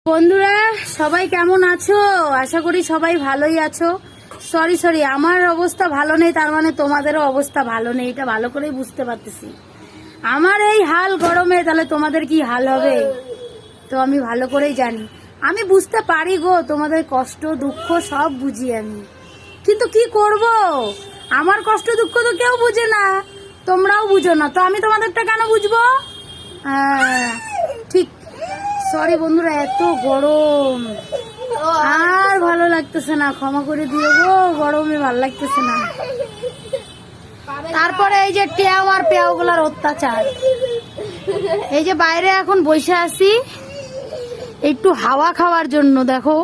বন্ধুরা সবাই কেমন আছো? আশা করি সবাই ভালোই আছো। সরি আমার অবস্থা ভালো নেই, তার মানে তোমাদেরও অবস্থা ভালো নেই, এটা ভালো করেই বুঝতে পারতেছি। আমার এই হাল গরমে, তাহলে তোমাদের কি হাল হবে তো আমি ভালো করেই জানি। আমি বুঝতে পারি গো, তোমাদের কষ্ট দুঃখ সব বুঝি আমি, কিন্তু কি করব, আমার কষ্ট দুঃখ তো কেউ বুঝে না, তোমরাও বুঝো না, তো আমি তোমাদেরটা কেন বুঝবো? হ্যাঁ ঠিক। সরি বন্ধুরা, এত গরম আর ভালো লাগতেছে না, ক্ষমা করে দিও গো, গরমে ভালো লাগতেছে না। তারপরে এই যে টেও আর পেও গুলার অত্যাচার। এই যে বাইরে এখন বসে আছি একটু হাওয়া খাওয়ার জন্য। দেখো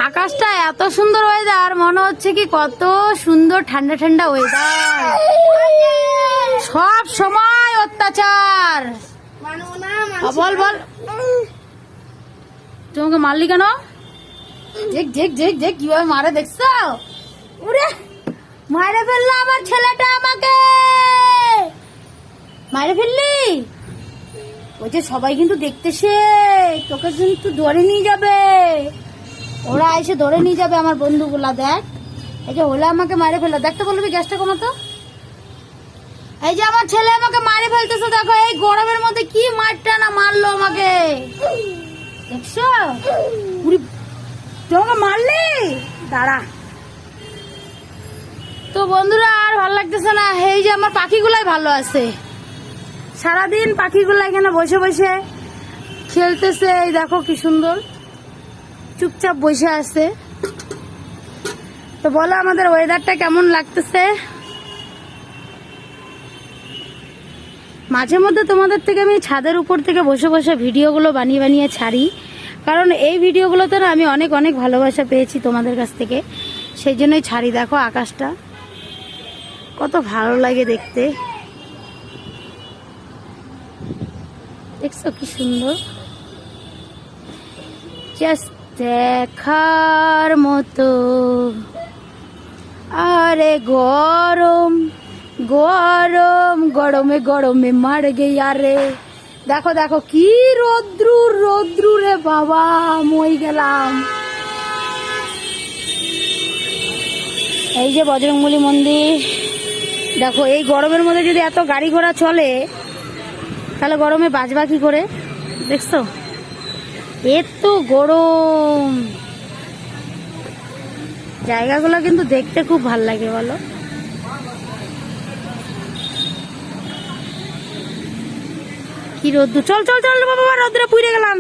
আকাশটা এত সুন্দর ওয়েদার, মনে হচ্ছে কি কত সুন্দর ঠান্ডা ঠান্ডা ওয়েদার। সব সময় অত্যাচার। বল বল, তোমাকে মারলি কেন? দেখ দেখ দেখ দেখ কিভাবে মারে, দেখছো? ওরে মারে ফেললো আমার ছেলেটা, আমাকে মারে ফেললি। ওই যে সবাই কিন্তু দেখতেছে, তোকে কিন্তু ধরে নিয়ে যাবে, ওরা এসে ধরে নিয়ে যাবে আমার বন্ধুগুলা। দেখ এই যে ওলা আমাকে মারে ফেললো, দেখতে বলবি গ্যাসটা কমাতো। এই যে আমার ছেলে আমাকে মারে ফেলতেছে, দেখো এই গরমের মধ্যে কি মারটা না মারলো আমাকে, দেখছো? তোমাকে মারলি, দাঁড়া। তো বন্ধুরা আর ভালো লাগতেছে না। এই যে আমার পাখিগুলাই ভালো আছে, সারাদিন পাখিগুলা এখানে বসে বসে খেলতেছে। এই দেখো কি সুন্দর চুপচাপ বসে আছে। তো বলো আমাদের ওয়েদারটা কেমন লাগতেছে? মাঝে মধ্যে তোমাদের থেকে আমি ছাদের উপর থেকে বসে বসে ভিডিওগুলো বানিয়ে বানিয়ে ছাড়ি, কারণ এই ভিডিওগুলোতে না আমি অনেক অনেক ভালোবাসা পেয়েছি তোমাদের কাছ থেকে, সেই জন্যই ছাড়ি। দেখো আকাশটা কত ভালো লাগে দেখতে, দেখছো কি সুন্দর, জাস্ট দেখার মতো। আরে গরম গরম গরমে গরমে মার গেয়া রে। দেখো দেখো কি রোদ্রু রে বাবা, মই গেলাম। এই যে বজরংবলী মন্দির, দেখো এই গরমের মধ্যে যদি এত গাড়ি ঘোড়া চলে তাহলে গরমে বাঁচবা কি করে, দেখছো? এত গরম, জায়গাগুলো কিন্তু দেখতে খুব ভাল লাগে, বলো? কি রোদ্দুর, চল চল চল বাবা, রোদ্রে পুড়ে গেলাম।